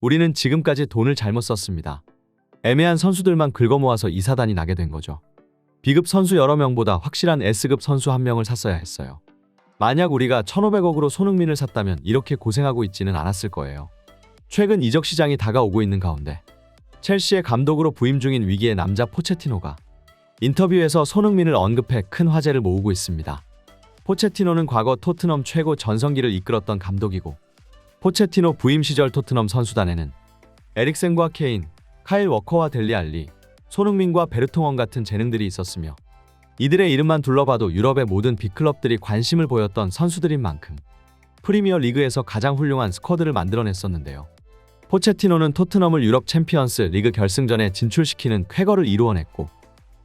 우리는 지금까지 돈을 잘못 썼습니다. 애매한 선수들만 긁어모아서 이 사단이 나게 된 거죠. B급 선수 여러 명보다 확실한 S급 선수 한 명을 샀어야 했어요. 만약 우리가 1,500억으로 손흥민을 샀다면 이렇게 고생하고 있지는 않았을 거예요. 최근 이적 시장이 다가오고 있는 가운데 첼시의 감독으로 부임 중인 위기의 남자 포체티노가 인터뷰에서 손흥민을 언급해 큰 화제를 모으고 있습니다. 포체티노는 과거 토트넘 최고 전성기를 이끌었던 감독이고 포체티노 부임 시절 토트넘 선수단에는 에릭센과 케인, 카일 워커와 델리 알리, 손흥민과 베르통원 같은 재능들이 있었으며 이들의 이름만 둘러봐도 유럽의 모든 빅클럽들이 관심을 보였던 선수들인 만큼 프리미어 리그에서 가장 훌륭한 스쿼드를 만들어냈었는데요. 포체티노는 토트넘을 유럽 챔피언스 리그 결승전에 진출시키는 쾌거를 이루어냈고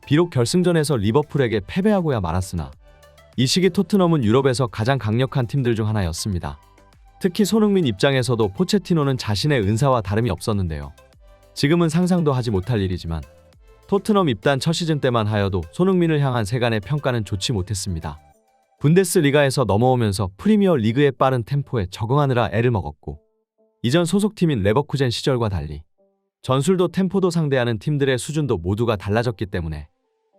비록 결승전에서 리버풀에게 패배하고야 말았으나 이 시기 토트넘은 유럽에서 가장 강력한 팀들 중 하나였습니다. 특히 손흥민 입장에서도 포체티노는 자신의 은사와 다름이 없었는데요. 지금은 상상도 하지 못할 일이지만 토트넘 입단 첫 시즌 때만 하여도 손흥민을 향한 세간의 평가는 좋지 못했습니다. 분데스리가에서 넘어오면서 프리미어 리그의 빠른 템포에 적응하느라 애를 먹었고 이전 소속팀인 레버쿠젠 시절과 달리 전술도 템포도 상대하는 팀들의 수준도 모두가 달라졌기 때문에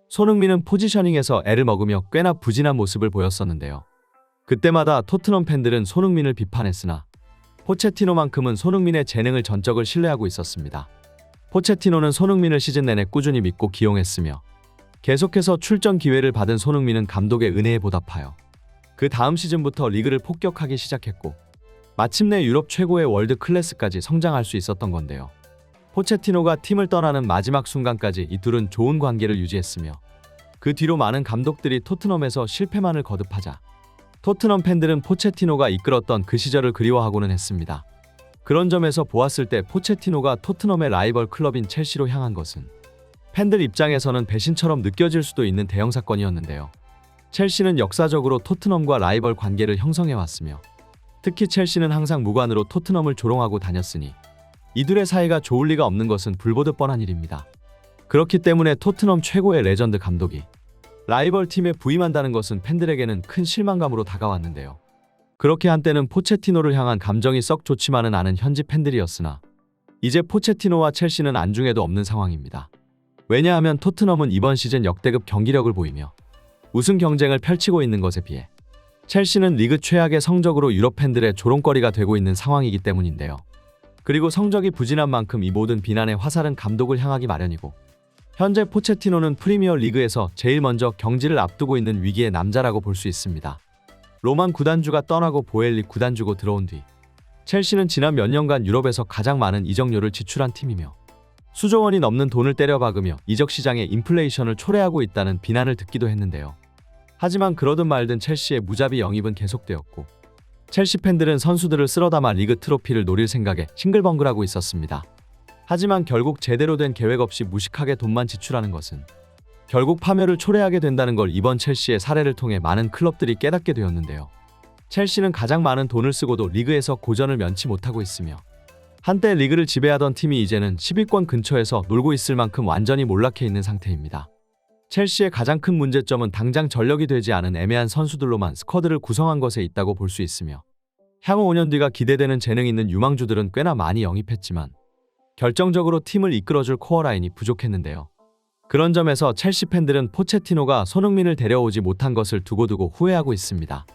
손흥민은 포지셔닝에서 애를 먹으며 꽤나 부진한 모습을 보였었는데요. 그때마다 토트넘 팬들은 손흥민을 비판했으나 포체티노만큼은 손흥민의 재능을 전적을 신뢰하고 있었습니다. 포체티노는 손흥민을 시즌 내내 꾸준히 믿고 기용했으며 계속해서 출전 기회를 받은 손흥민은 감독의 은혜에 보답하여 그 다음 시즌부터 리그를 폭격하기 시작했고 마침내 유럽 최고의 월드 클래스까지 성장할 수 있었던 건데요. 포체티노가 팀을 떠나는 마지막 순간까지 이 둘은 좋은 관계를 유지했으며 그 뒤로 많은 감독들이 토트넘에서 실패만을 거듭하자 토트넘 팬들은 포체티노가 이끌었던 그 시절을 그리워하고는 했습니다. 그런 점에서 보았을 때 포체티노가 토트넘의 라이벌 클럽인 첼시로 향한 것은 팬들 입장에서는 배신처럼 느껴질 수도 있는 대형 사건이었는데요. 첼시는 역사적으로 토트넘과 라이벌 관계를 형성해왔으며 특히 첼시는 항상 무관으로 토트넘을 조롱하고 다녔으니 이둘의 사이가 좋을 리가 없는 것은 불보듯 뻔한 일입니다. 그렇기 때문에 토트넘 최고의 레전드 감독이 라이벌 팀에 부임한다는 것은 팬들에게는 큰 실망감으로 다가왔는데요. 그렇게 한때는 포체티노를 향한 감정이 썩 좋지만은 않은 현지 팬들이었으나 이제 포체티노와 첼시는 안중에도 없는 상황입니다. 왜냐하면 토트넘은 이번 시즌 역대급 경기력을 보이며 우승 경쟁을 펼치고 있는 것에 비해 첼시는 리그 최악의 성적으로 유럽 팬들의 조롱거리가 되고 있는 상황이기 때문인데요. 그리고 성적이 부진한 만큼 이 모든 비난의 화살은 감독을 향하기 마련이고 현재 포체티노는 프리미어 리그에서 제일 먼저 경지를 앞두고 있는 위기의 남자라고 볼 수 있습니다. 로만 구단주가 떠나고 보엘리 구단주고 들어온 뒤 첼시는 지난 몇 년간 유럽에서 가장 많은 이적료를 지출한 팀이며 수조 원이 넘는 돈을 때려박으며 이적 시장의 인플레이션을 초래하고 있다는 비난을 듣기도 했는데요. 하지만 그러든 말든 첼시의 무자비 영입은 계속되었고 첼시 팬들은 선수들을 쓸어담아 리그 트로피를 노릴 생각에 싱글벙글하고 있었습니다. 하지만 결국 제대로 된 계획 없이 무식하게 돈만 지출하는 것은 결국 파멸을 초래하게 된다는 걸 이번 첼시의 사례를 통해 많은 클럽들이 깨닫게 되었는데요. 첼시는 가장 많은 돈을 쓰고도 리그에서 고전을 면치 못하고 있으며 한때 리그를 지배하던 팀이 이제는 10위권 근처에서 놀고 있을 만큼 완전히 몰락해 있는 상태입니다. 첼시의 가장 큰 문제점은 당장 전력이 되지 않은 애매한 선수들로만 스쿼드를 구성한 것에 있다고 볼 수 있으며 향후 5년 뒤가 기대되는 재능 있는 유망주들은 꽤나 많이 영입했지만 결정적으로 팀을 이끌어줄 코어 라인이 부족했는데요. 그런 점에서 첼시 팬들은 포체티노가 손흥민을 데려오지 못한 것을 두고두고 후회하고 있습니다.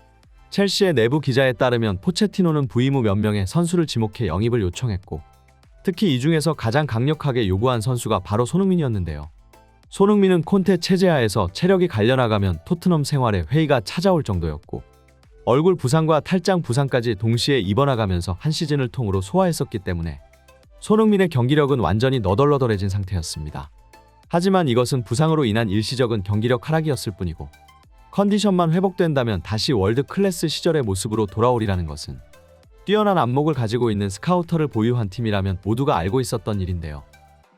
첼시의 내부 기자에 따르면 포체티노는 부임 후 몇 명의 선수를 지목해 영입을 요청했고 특히 이 중에서 가장 강력하게 요구한 선수가 바로 손흥민이었는데요. 손흥민은 콘테 체제하에서 체력이 갈려나가면 토트넘 생활에 회의가 찾아올 정도였고 얼굴 부상과 탈장 부상까지 동시에 입어나가면서 한 시즌을 통으로 소화했었기 때문에 손흥민의 경기력은 완전히 너덜너덜해진 상태였습니다. 하지만 이것은 부상으로 인한 일시적인 경기력 하락이었을 뿐이고 컨디션만 회복된다면 다시 월드 클래스 시절의 모습으로 돌아오리라는 것은 뛰어난 안목을 가지고 있는 스카우터를 보유한 팀이라면 모두가 알고 있었던 일인데요.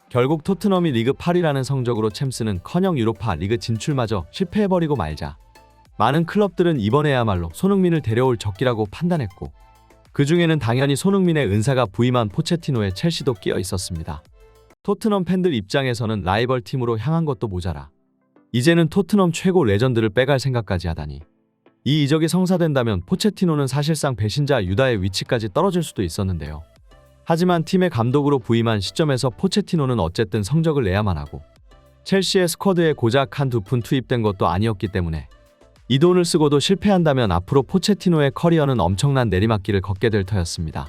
결국 토트넘이 리그 8위라는 성적으로 챔스는커녕 유로파 리그 진출마저 실패해버리고 말자 많은 클럽들은 이번에야말로 손흥민을 데려올 적기라고 판단했고 그 중에는 당연히 손흥민의 은사가 부임한 포체티노의 첼시도 끼어 있었습니다. 토트넘 팬들 입장에서는 라이벌 팀으로 향한 것도 모자라 이제는 토트넘 최고 레전드를 빼갈 생각까지 하다니 이 이적이 성사된다면 포체티노는 사실상 배신자 유다의 위치까지 떨어질 수도 있었는데요. 하지만 팀의 감독으로 부임한 시점에서 포체티노는 어쨌든 성적을 내야만 하고 첼시의 스쿼드에 고작 한두 푼 투입된 것도 아니었기 때문에 이 돈을 쓰고도 실패한다면 앞으로 포체티노의 커리어는 엄청난 내리막길을 걷게 될 터였습니다.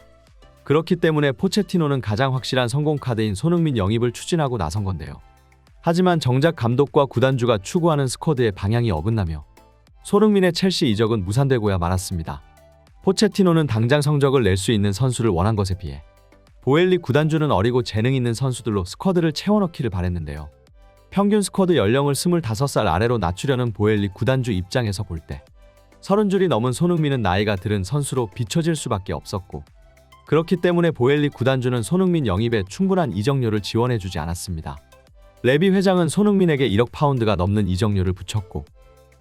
그렇기 때문에 포체티노는 가장 확실한 성공 카드인 손흥민 영입을 추진하고 나선 건데요. 하지만 정작 감독과 구단주가 추구하는 스쿼드의 방향이 어긋나며 손흥민의 첼시 이적은 무산되고야 말았습니다. 포체티노는 당장 성적을 낼 수 있는 선수를 원한 것에 비해 보엘리 구단주는 어리고 재능 있는 선수들로 스쿼드를 채워넣기를 바랬는데요. 평균 스쿼드 연령을 25살 아래로 낮추려는 보엘리 구단주 입장에서 볼 때 30줄이 넘은 손흥민은 나이가 들은 선수로 비춰질 수밖에 없었고, 그렇기 때문에 보엘리 구단주는 손흥민 영입에 충분한 이적료를 지원해주지 않았습니다. 레비 회장은 손흥민에게 1억 파운드가 넘는 이적료를 붙였고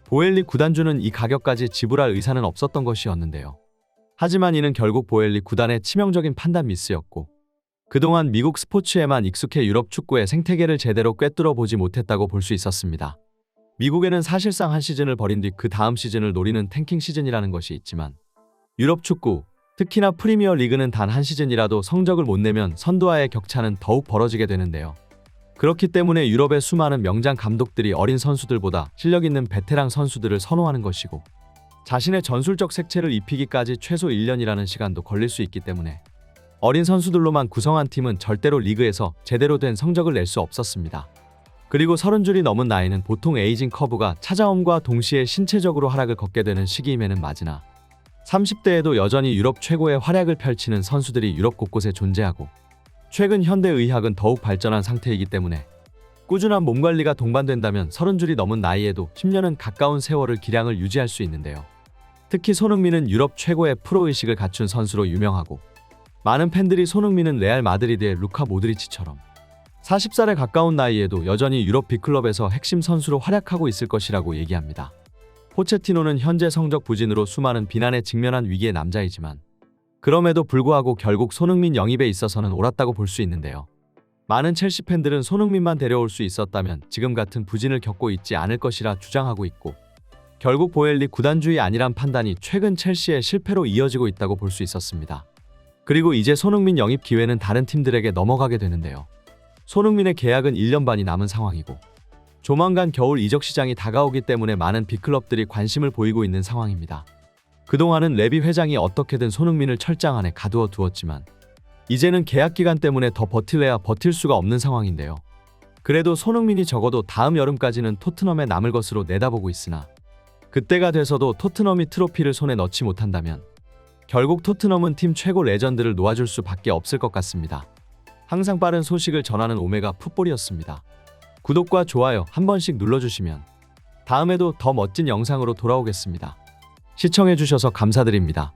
보엘리 구단주는 이 가격까지 지불할 의사는 없었던 것이었는데요. 하지만 이는 결국 보엘리 구단의 치명적인 판단 미스였고, 그동안 미국 스포츠에만 익숙해 유럽 축구의 생태계를 제대로 꿰뚫어 보지 못했다고 볼 수 있었습니다. 미국에는 사실상 한 시즌을 버린 뒤 그 다음 시즌을 노리는 탱킹 시즌이라는 것이 있지만 유럽 축구, 특히나 프리미어 리그는 단 한 시즌이라도 성적을 못 내면 선두와의 격차는 더욱 벌어지게 되는데요. 그렇기 때문에 유럽의 수많은 명장 감독들이 어린 선수들보다 실력 있는 베테랑 선수들을 선호하는 것이고, 자신의 전술적 색채를 입히기까지 최소 1년이라는 시간도 걸릴 수 있기 때문에 어린 선수들로만 구성한 팀은 절대로 리그에서 제대로 된 성적을 낼 수 없었습니다. 그리고 30줄이 넘은 나이는 보통 에이징 커브가 찾아옴과 동시에 신체적으로 하락을 걷게 되는 시기임에는 맞으나 30대에도 여전히 유럽 최고의 활약을 펼치는 선수들이 유럽 곳곳에 존재하고, 최근 현대의학은 더욱 발전한 상태이기 때문에 꾸준한 몸관리가 동반된다면 30줄이 넘은 나이에도 10년은 가까운 세월을 기량을 유지할 수 있는데요. 특히 손흥민은 유럽 최고의 프로의식을 갖춘 선수로 유명하고, 많은 팬들이 손흥민은 레알 마드리드의 루카 모드리치처럼 40살에 가까운 나이에도 여전히 유럽 빅클럽에서 핵심 선수로 활약하고 있을 것이라고 얘기합니다. 포체티노는 현재 성적 부진으로 수많은 비난에 직면한 위기의 남자이지만 그럼에도 불구하고 결국 손흥민 영입에 있어서는 옳았다고 볼 수 있는데요. 많은 첼시 팬들은 손흥민만 데려올 수 있었다면 지금 같은 부진을 겪고 있지 않을 것이라 주장하고 있고, 결국 보엘리 구단주의 아니란 판단이 최근 첼시의 실패로 이어지고 있다고 볼 수 있었습니다. 그리고 이제 손흥민 영입 기회는 다른 팀들에게 넘어가게 되는데요. 손흥민의 계약은 1년 반이 남은 상황이고 조만간 겨울 이적 시장이 다가오기 때문에 많은 빅클럽들이 관심을 보이고 있는 상황입니다. 그동안은 레비 회장이 어떻게든 손흥민을 철장 안에 가두어 두었지만 이제는 계약 기간 때문에 더 버틸래야 버틸 수가 없는 상황인데요. 그래도 손흥민이 적어도 다음 여름까지는 토트넘에 남을 것으로 내다보고 있으나 그때가 돼서도 토트넘이 트로피를 손에 넣지 못한다면 결국 토트넘은 팀 최고 레전드를 놓아줄 수밖에 없을 것 같습니다. 항상 빠른 소식을 전하는 오메가 풋볼이었습니다. 구독과 좋아요 한 번씩 눌러주시면 다음에도 더 멋진 영상으로 돌아오겠습니다. 시청해주셔서 감사드립니다.